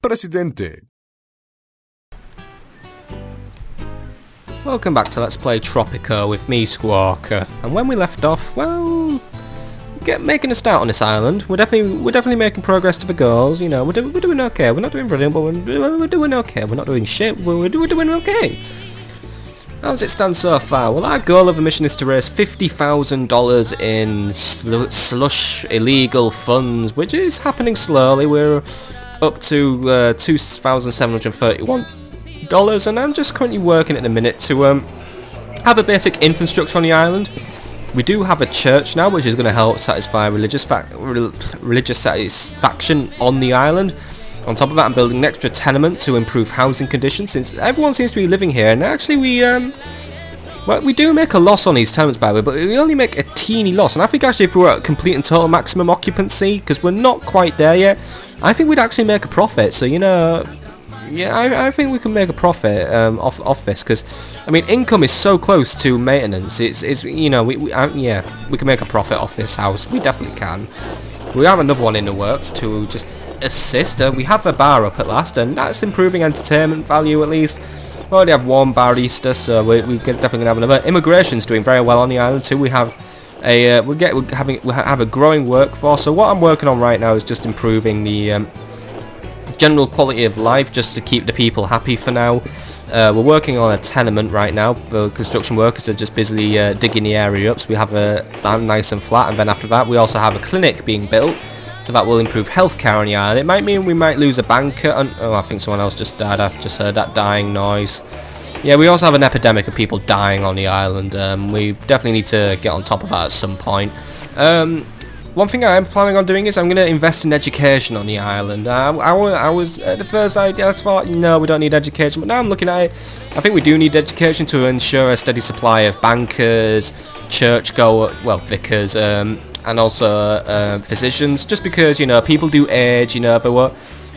Presidente. Welcome back to Let's Play Tropico with me, Squawker. And when we left off, well, making a start on this island. We're definitely making progress to the goals. You know, we're doing okay. We're not doing brilliant, but we're doing okay. We're not doing shit. We're doing okay. How does it stand so far? Well, our goal of the mission is to raise $50,000 in slush illegal funds, which is happening slowly. We're up to $2,731, and I'm just currently working at the minute to have a basic infrastructure on the island. We do have a church now, which is going to help satisfy religious satisfaction on the island. On top of that, I'm building an extra tenement to improve housing conditions, since everyone seems to be living here. And actually, we do make a loss on these tenements, by the way, but we only make a teeny loss. And I think actually, if we were at complete and total maximum occupancy, because we're not quite there yet, I think we'd actually make a profit. So you know, yeah, I think we can make a profit off this, because I mean, income is so close to maintenance. It's you know, we can make a profit off this house. We definitely can. We have another one in the works to just assist. We have a bar up at last, and that's improving entertainment value at least. We already have one barista, so we're definitely gonna have another. Immigration's doing very well on the island too. We have a we have a growing workforce. So what I'm working on right now is just improving the general quality of life, just to keep the people happy for now. We're working on a tenement right now. The construction workers are just busily digging the area up, so we have a nice and flat, and then after that we also have a clinic being built, so that will improve healthcare on the island. It might mean we might lose a banker, I think someone else just died. I've just heard that dying noise. Yeah, we also have an epidemic of people dying on the island. We definitely need to get on top of that at some point. One thing I am planning on doing is I'm going to invest in education on the island. I was at the first idea, I thought, no, we don't need education, but now I'm looking at it, I think we do need education to ensure a steady supply of bankers, vicars, and also physicians, just because, you know, people do age, you know, but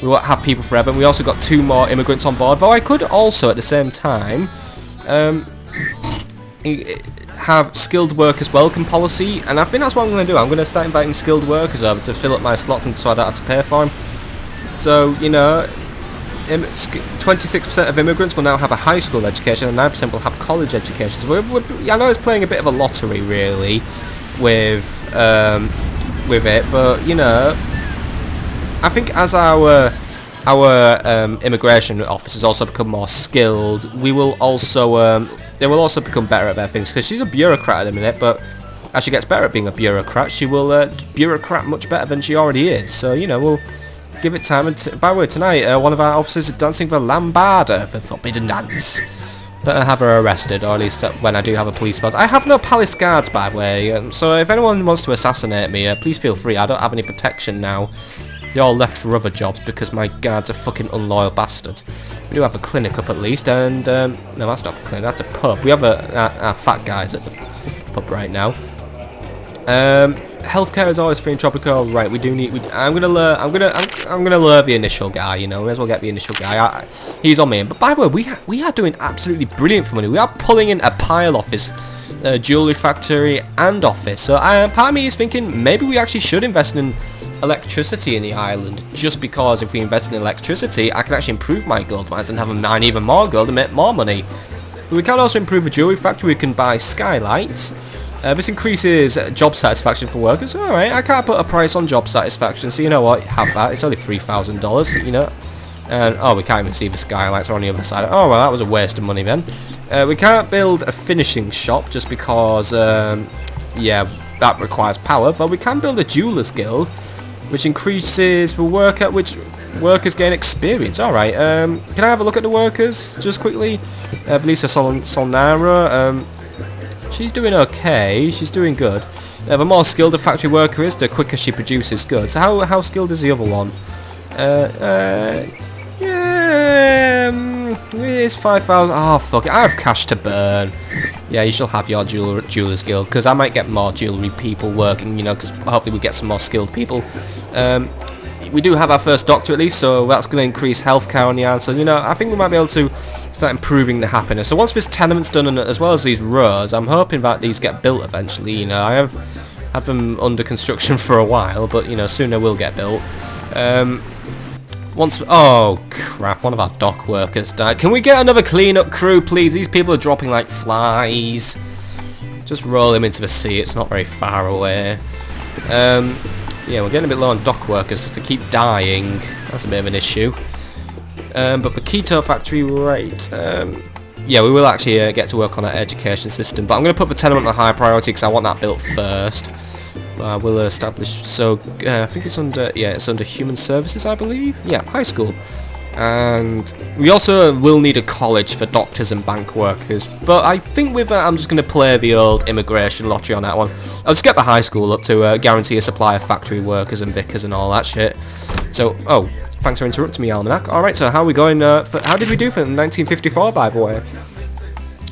we won't have people forever. We also got 2 more immigrants on board, though I could also at the same time have skilled workers welcome policy, and I think that's what I'm going to do. I'm going to start inviting skilled workers over to fill up my slots, and so I don't have to pay for them. So, you know, 26% of immigrants will now have a high school education, and 9% will have college education. So I know it's playing a bit of a lottery, really, with it, but you know, I think as our immigration officers also become more skilled, we will also they will also become better at their things, because she's a bureaucrat at the minute, but as she gets better at being a bureaucrat, she will bureaucrat much better than she already is. So, you know, we'll give it time. And by the way, tonight, one of our officers is dancing the lambada, the forbidden dance. Better have her arrested, or at least when I do have a police force. I have no palace guards, by the way, so if anyone wants to assassinate me, please feel free. I don't have any protection now. They all left for other jobs because my guards are fucking unloyal bastards. We do have a clinic up at least, and no, that's not a clinic, that's a pub. We have our fat guys at the pub right now. Healthcare is always free in Tropico. Right, we do need. I'm gonna lure the initial guy. You know, we may as well get the initial guy. He's on me. But by the way, we are doing absolutely brilliant for money. We are pulling in a pile off his jewelry factory and office. So part of me is thinking maybe we actually should invest in electricity in the island, just because if we invest in electricity, I can actually improve my gold mines and have them mine even more gold and make more money. But we can also improve the jewelry factory. We can buy skylights. This increases job satisfaction for workers. Alright, I can't put a price on job satisfaction, so you know what, have that. It's only $3,000, you know. And oh, we can't even see the skylights are on the other side. Oh well, that was a waste of money then. We can't build a finishing shop just because yeah, that requires power, but we can build a jeweler's guild, which increases the work at which workers gain experience. Alright, can I have a look at the workers just quickly? Belisa Solnara, she's doing okay, she's doing good. The more skilled a factory worker is, the quicker she produces goods. So how skilled is the other one? It's 5,000. Oh fuck it, I have cash to burn. Yeah, you shall have your jeweler's guild, because I might get more jewellery people working, you know, because hopefully we get some more skilled people. We do have our first doctor at least, so that's going to increase healthcare on the island. So, you know, I think we might be able to start improving the happiness. So once this tenement's done, and as well as these roads, I'm hoping that these get built eventually. You know, I have had them under construction for a while, but, you know, soon they will get built. Oh crap, one of our dock workers died. Can we get another cleanup crew, please? These people are dropping like flies. Just roll him into the sea, it's not very far away. Yeah, we're getting a bit low on dock workers to keep dying. That's a bit of an issue. But the keto factory, right. Yeah, we will actually get to work on our education system. But I'm going to put the tenement on a high priority because I want that built first. But I will establish, so I think it's under, yeah, it's under human services, I believe. Yeah, high school. And we also will need a college for doctors and bank workers. But I think with that, I'm just going to play the old immigration lottery on that one. I'll just get the high school up to guarantee a supply of factory workers and vicars and all that shit. So, oh, thanks for interrupting me, Almanac. Alright, so how are we going, how did we do for 1954, by the way?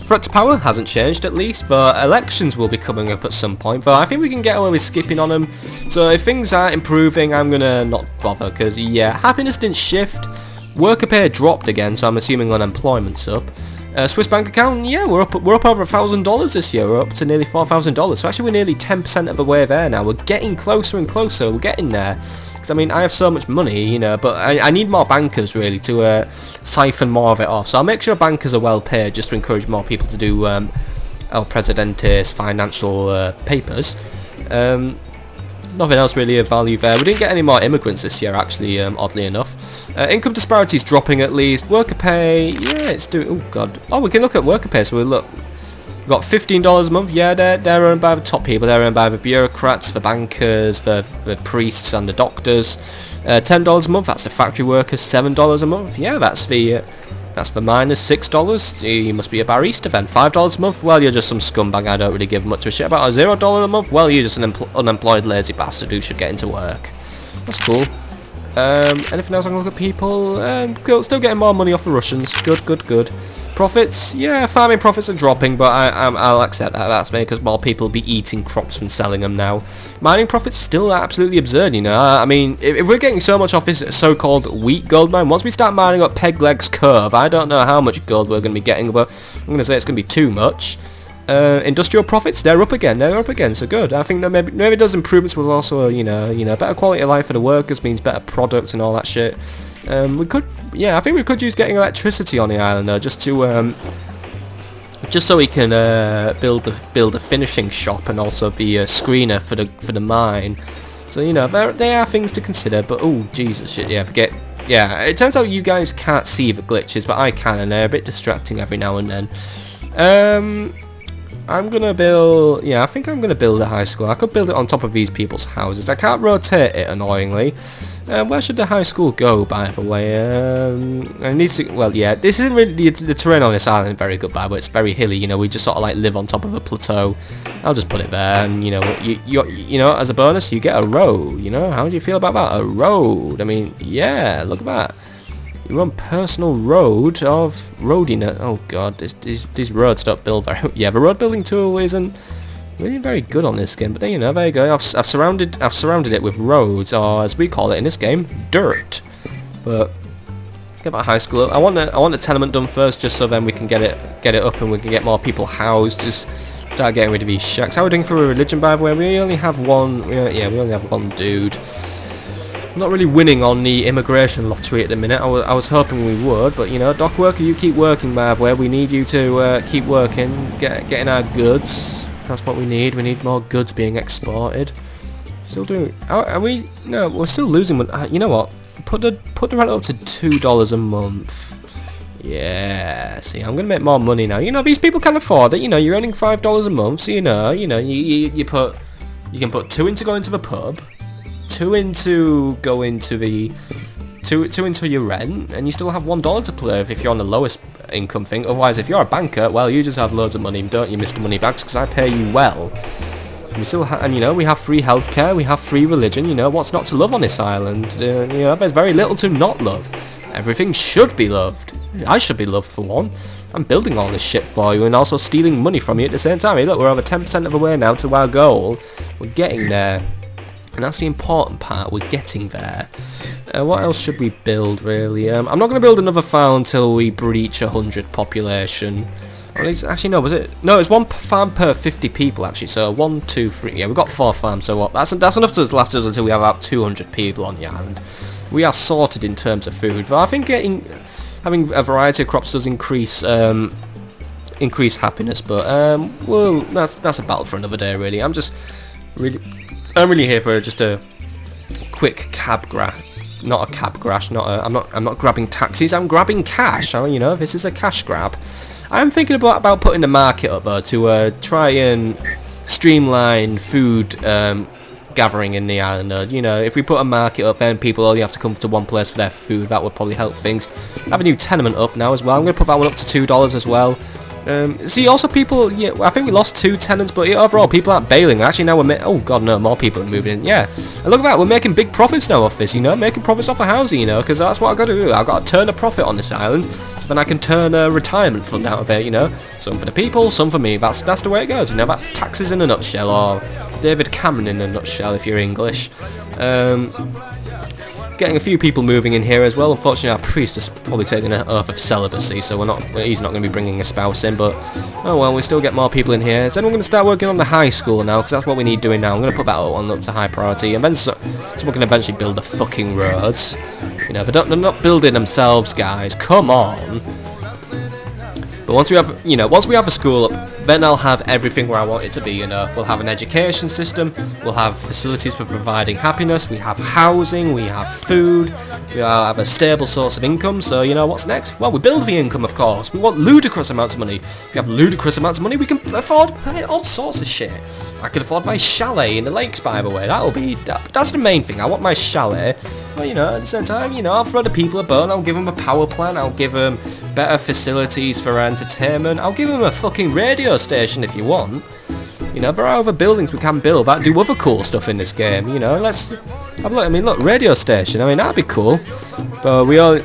Threat to power hasn't changed, at least, but elections will be coming up at some point, but I think we can get away with skipping on them. So if things aren't improving, I'm gonna not bother, because, yeah, happiness didn't shift. Worker pay dropped again, so I'm assuming unemployment's up. Swiss bank account, yeah, we're up over $1,000 this year. We're up to nearly $4,000. So actually, we're nearly 10% of the way there now. We're getting closer and closer. We're getting there. Because I mean, I have so much money, you know, but I need more bankers really to siphon more of it off. So I'll make sure bankers are well paid, just to encourage more people to do El Presidente's financial papers. Nothing else really of value there. We didn't get any more immigrants this year, actually, oddly enough. Income disparity's dropping at least. Worker pay, yeah, it's doing... Oh, God. Oh, we can look at worker pay. So we look... We've got $15 a month. Yeah, they're earned by the top people. They're earned by the bureaucrats, the bankers, the priests and the doctors. $10 a month, that's the factory workers. $7 a month, yeah, that's the miners. $6, you must be a barista then. $5 a month, well, you're just some scumbag I don't really give much of a shit about. $0 a month, well, you're just an unemployed lazy bastard who should get into work. That's cool. Anything else I can look at people? Cool, still getting more money off the Russians. Good, good, good. Profits, yeah, farming profits are dropping, but I'll accept that. That's me, because more people will be eating crops than selling them now. Mining profits still absolutely absurd, you know. I mean, if we're getting so much off this so-called wheat gold mine, once we start mining up Pegleg's Curve, I don't know how much gold we're going to be getting, but I'm going to say it's going to be too much. Industrial profits, they're up again, so good. I think that maybe those improvements will also, you know, better quality of life for the workers means better products and all that shit. We could, yeah, I think we could use getting electricity on the island though, just to, just so we can build a finishing shop and also the screener for the mine. So you know, there are things to consider. But oh Jesus, shit, yeah, forget. Yeah, it turns out you guys can't see the glitches, but I can, and they're a bit distracting every now and then. I'm gonna build, yeah, I think I'm gonna build a high school. I could build it on top of these people's houses. I can't rotate it, annoyingly. Where should the high school go, by the way? It needs to, well, yeah, this isn't really, the terrain on this island is very good, by the way. It's very hilly, you know, we just sort of like live on top of a plateau. I'll just put it there, and, you know, you know, as a bonus, you get a road, you know? How do you feel about that? A road, I mean, yeah, look at that. Your own personal road of roadiness. Oh god, these roads don't build very... Yeah, the road building tool isn't really very good on this game, but you know, there you go. I've surrounded it with roads, or as we call it in this game, dirt. But get that high school up. I want the tenement done first, just so then we can get it up and we can get more people housed. Just start getting rid of these shacks. How are we doing for a religion, by the way? We only have one. Yeah, we only have one dude. Not really winning on the immigration lottery at the minute. I was hoping we would, but you know, dock worker, you keep working, by the way. We need you to keep working, getting our goods. That's what we need. We need more goods being exported. Still doing? Are we? No, we're still losing. You know what? Put the rent up to $2 a month. Yeah. See, I'm gonna make more money now. You know, these people can afford it. You know, you're earning $5 a month, so you know, you can put 2 into going to the pub. 2 into going to the two into your rent, and you still have $1 to play with if you're on the lowest income thing. Otherwise, if you're a banker, well, you just have loads of money, don't you, Mr. Moneybags? Because I pay you well. We still and you know, we have free healthcare, we have free religion. You know, what's not to love on this island? You know, there's very little to not love. Everything should be loved. I should be loved for one. I'm building all this shit for you and also stealing money from you at the same time. Hey, look, we're over 10% of the way now to our goal. We're getting there. And that's the important part, we're getting there. What else should we build, really? I'm not going to build another farm until we breach 100 population. Or at least, actually, no, was it? No, it's 1 farm per 50 people, actually. So 1, 2, 3. Yeah, we've got 4 farms, so what? That's enough to last us until we have about 200 people on the island. we are sorted in terms of food. But I think having a variety of crops does increase happiness. But well, that's a battle for another day, really. I'm really here for just a quick cab grab. Not a cab crash. I'm not grabbing taxis. I'm grabbing cash. You know, this is a cash grab. I'm thinking about putting the market up to try and streamline food gathering in the island. You know, if we put a market up, then people only have to come to one place for their food. That would probably help things. I have a new tenement up now as well. I'm going to put that one up to $2 as well. See, also people, yeah, I think we lost 2 tenants, but overall people aren't bailing. Actually, now oh god, no, more people are moving in. Yeah, and look at that, we're making big profits now off this, you know, making profits off of housing, you know, because that's what I've got to do. I've got to turn a profit on this island, so then I can turn a retirement fund out of it, you know. Some for the people, some for me. That's the way it goes, you know. That's taxes in a nutshell, or David Cameron in a nutshell if you're English. Getting a few people moving in here as well. Unfortunately, our priest is probably taking an oath of celibacy, so he's not going to be bringing a spouse in, but oh well, we still get more people in here. Is anyone going to start working on the high school now? Because that's what we need doing now. I'm going to put that one up to high priority, and then someone can eventually build the fucking roads. You know, they're not building themselves, guys. Come on. But once we have a school up, then I'll have everything where I want it to be, you know. We'll have an education system, we'll have facilities for providing happiness, we have housing, we have food, we have a stable source of income, so, you know, what's next? Well, we build the income, of course. We want ludicrous amounts of money. If we have ludicrous amounts of money, we can afford all sorts of shit. I can afford my chalet in the lakes, by the way. That's the main thing. I want my chalet. But, you know, at the same time, you know, I'll throw the people a bone. I'll give them a power plant. I'll give them better facilities for entertainment. I'll give them a fucking radio station if you want. You know, there are other buildings we can build that do other cool stuff in this game. You know, let's have a look. I mean, look, radio station. I mean, that'd be cool. But we're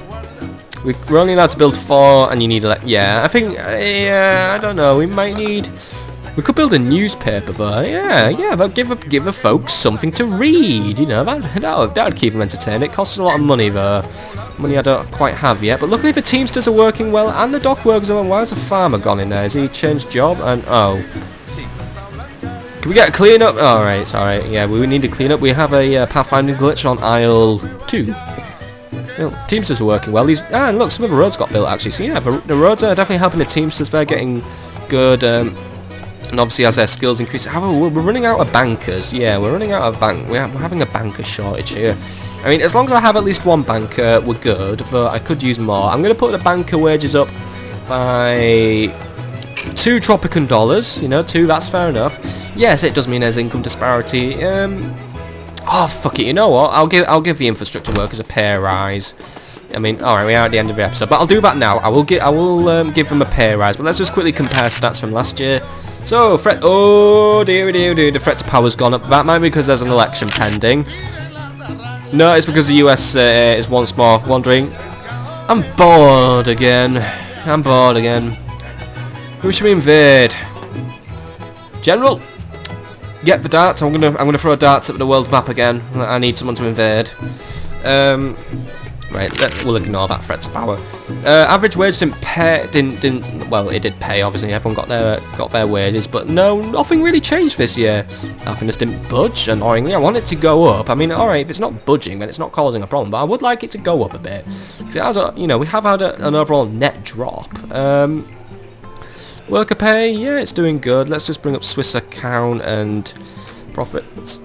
only allowed to build 4, and you need yeah. I think I don't know. We could build a newspaper, but yeah, but give the folks something to read. You know, that'd keep them entertained. It costs a lot of money though. Money I don't quite have yet. But luckily the Teamsters are working well, and the dock workers are. Why has the farmer gone in there? Has he changed job? And oh, can we get a clean up? All right, it's all right. Yeah, we need to clean up. We have a pathfinding glitch on aisle 2. You know, Teamsters are working well. And look, some of the roads got built actually. So yeah, the roads are definitely helping the Teamsters. They're getting good. And obviously as their skills increase, however, we're running out of bankers. Yeah, we're running out of we're having a banker shortage here. I mean, as long as I have at least 1 banker, we're good, but I could use more. I'm going to put the banker wages up by 2 Tropican dollars. You know, 2, that's fair enough. Yes, it does mean there's income disparity. Oh, fuck it, you know what? I'll give the infrastructure workers a pay rise. I mean, alright, we are at the end of the episode, but I'll do that now. I will give them a pay rise, but let's just quickly compare stats from last year. So, oh dear, the threat to power's gone up. That might be because there's an election pending. No, it's because the US is once more wandering. I'm bored again. Who should we invade? General, get the darts. I'm gonna throw darts at the world map again. I need someone to invade. Right, we'll ignore that threat to power. Average wage didn't pay. Well, it did pay. Obviously, everyone got their wages, but no, nothing really changed this year. Happiness didn't budge. Annoyingly, I want it to go up. I mean, all right, if it's not budging, then it's not causing a problem. But I would like it to go up a bit. You know, we have had an overall net drop. Worker pay, yeah, it's doing good. Let's just bring up Swiss account and profits.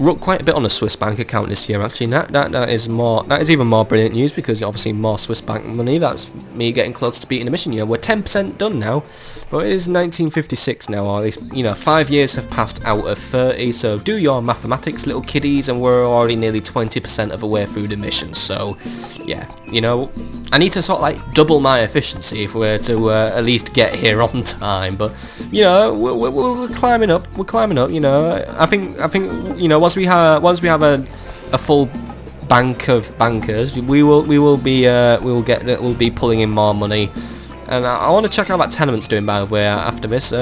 We're up quite a bit on a Swiss bank account this year actually. That is even more brilliant news, because obviously more Swiss bank money, that's me getting closer to beating the mission. You know, we're 10% done now, but it is 1956 now, or at least, you know, 5 years have passed out of 30, so do your mathematics, little kiddies, and we're already nearly 20% of the way through the mission. So yeah, you know, I need to sort of like double my efficiency if we're to at least get here on time. But you know, we're climbing up. You know, I think you know, once we have a full bank of bankers, we'll be pulling in more money. And I want to check out that tenement's doing, by the way, after this.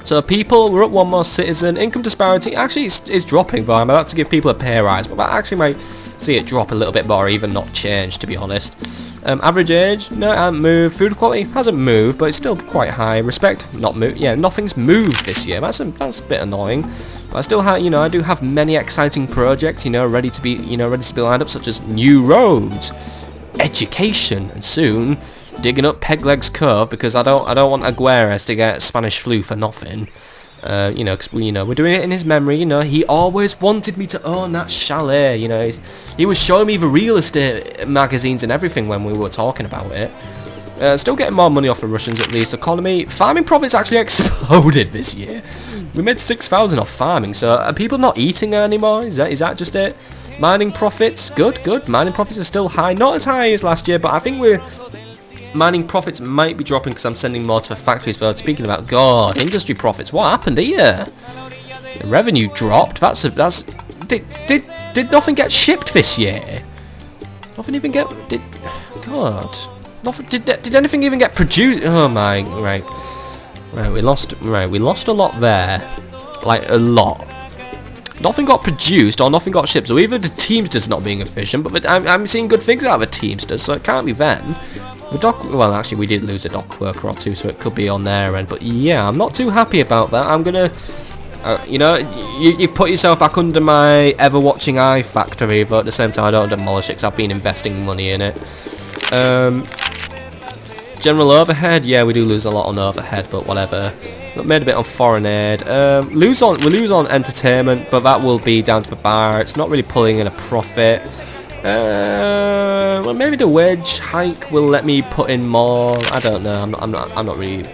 So people, we're up 1 more citizen. Income disparity actually is dropping, but I'm about to give people a pay rise, but that actually might see it drop a little bit more, or even not change, to be honest. Average age, no, it hasn't moved. Food quality hasn't moved, but it's still quite high. Respect, not moved. Yeah, nothing's moved this year. That's a bit annoying. But I still have, I do have many exciting projects, ready to be lined up, such as new roads, education, and soon digging up Pegleg's Cove, because I don't want Aguirre to get Spanish flu for nothing. Because we're doing it in his memory. He always wanted me to own that chalet. He was showing me the real estate magazines and everything when we were talking about it. Still getting more money off the Russians at least. Economy, farming profits actually exploded this year. We made 6,000 off farming. So are people not eating anymore? Is that just it? Mining profits, good. Mining profits are still high, not as high as last year, but I think mining profits might be dropping because I'm sending more to the factories. But speaking about industry profits, what happened here? The revenue dropped. Did nothing get shipped this year? Nothing even get did anything even get produced? Oh my, right, we lost a lot there, like a lot. Nothing got produced or nothing got shipped. So either the Teamsters not being efficient, but I'm seeing good things out of the Teamsters, so it can't be them. Well, actually, we did lose a dock worker or two, so it could be on their end. But yeah, I'm not too happy about that. I'm gonna, you've put yourself back under my ever-watching eye factory, but at the same time, I don't demolish it because I've been investing money in it. General overhead, yeah, we do lose a lot on overhead, but whatever. We made a bit on foreign aid. We lose on entertainment, but that will be down to the bar. It's not really pulling in a profit. Well, maybe the wage hike will let me put in more. I don't know. I'm not really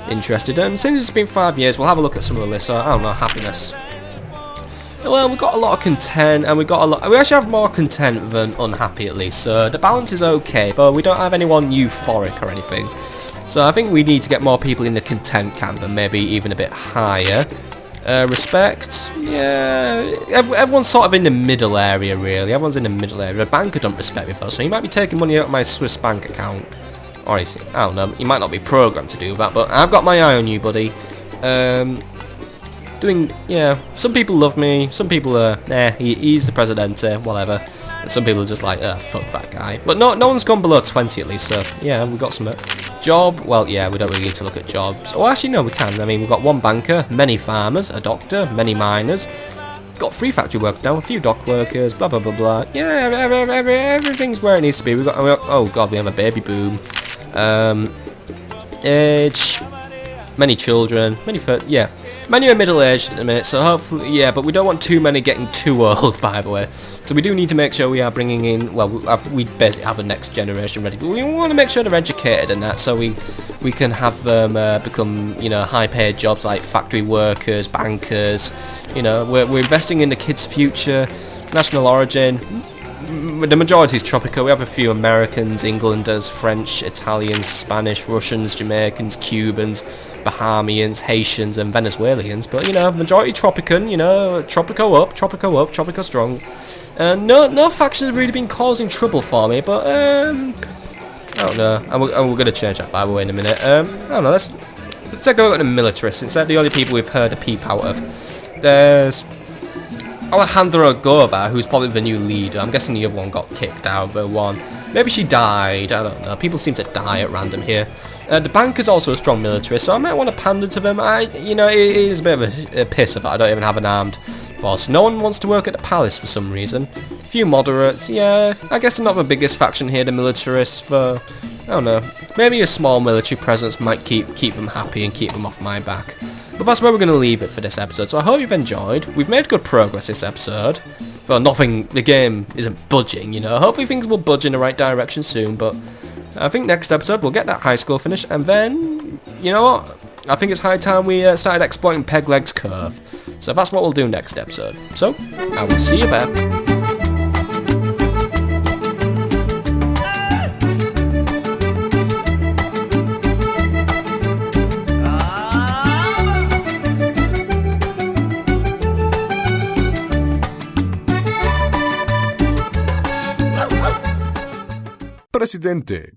interested. And since it's been 5 years, we'll have a look at some of the lists. So, I don't know, happiness. Well, we've got a lot of content, and we actually have more content than unhappy at least. So the balance is okay, but we don't have anyone euphoric or anything. So I think we need to get more people in the content camp, and maybe even a bit higher. Respect, yeah, everyone's sort of in the middle area, really. Everyone's in the middle area. The banker don't respect me though, so he might be taking money out of my Swiss bank account. Or I don't know, he might not be programmed to do that, but I've got my eye on you, buddy. Some people love me, some people are, he's the Presidente, whatever. And some people are just like, fuck that guy. But no one's gone below 20 at least, so yeah, we've got some job. Well, yeah, we don't really need to look at jobs. Oh, actually, no, we can. I mean, we've got one banker, many farmers, a doctor, many miners. Got 3 factory workers now, a few dock workers, blah, blah, blah, blah. Yeah, everything's where it needs to be. Oh, God, we have a baby boom. Age, many children, many are middle-aged at the minute, so hopefully, yeah, but we don't want too many getting too old, by the way. So we do need to make sure we are bringing in, well, we basically have the next generation ready, but we want to make sure they're educated and that, so we can have them become, high-paid jobs like factory workers, bankers. We're investing in the kids' future. National origin, the majority is Tropico. We have a few Americans, Englanders, French, Italians, Spanish, Russians, Jamaicans, Cubans, Bahamians, Haitians, and Venezuelans. But majority Tropican. Tropico up, Tropico strong. No factions have really been causing trouble for me, but I don't know. And we're gonna change that, by the way, in a minute. I don't know. Let's take a look at the militarists. Since they're the only people we've heard a peep out of. There's Alejandro Gova, who's probably the new leader. I'm guessing the other one got kicked out, but one. Maybe she died, I don't know. People seem to die at random here. The banker's also a strong militarist, so I might want to pander to them. It is a bit of a piss about I don't even have an armed force. No one wants to work at the palace for some reason. A few moderates, yeah. I guess they're not the biggest faction here, the militarists, but I don't know. Maybe a small military presence might keep them happy and keep them off my back. But that's where we're going to leave it for this episode, so I hope you've enjoyed. We've made good progress this episode. Well, the game isn't budging, Hopefully things will budge in the right direction soon, but I think next episode we'll get that high school finish, and then, you know what? I think it's high time we started exploiting Pegleg's Curve. So that's what we'll do next episode. So, I will see you there. Presidente.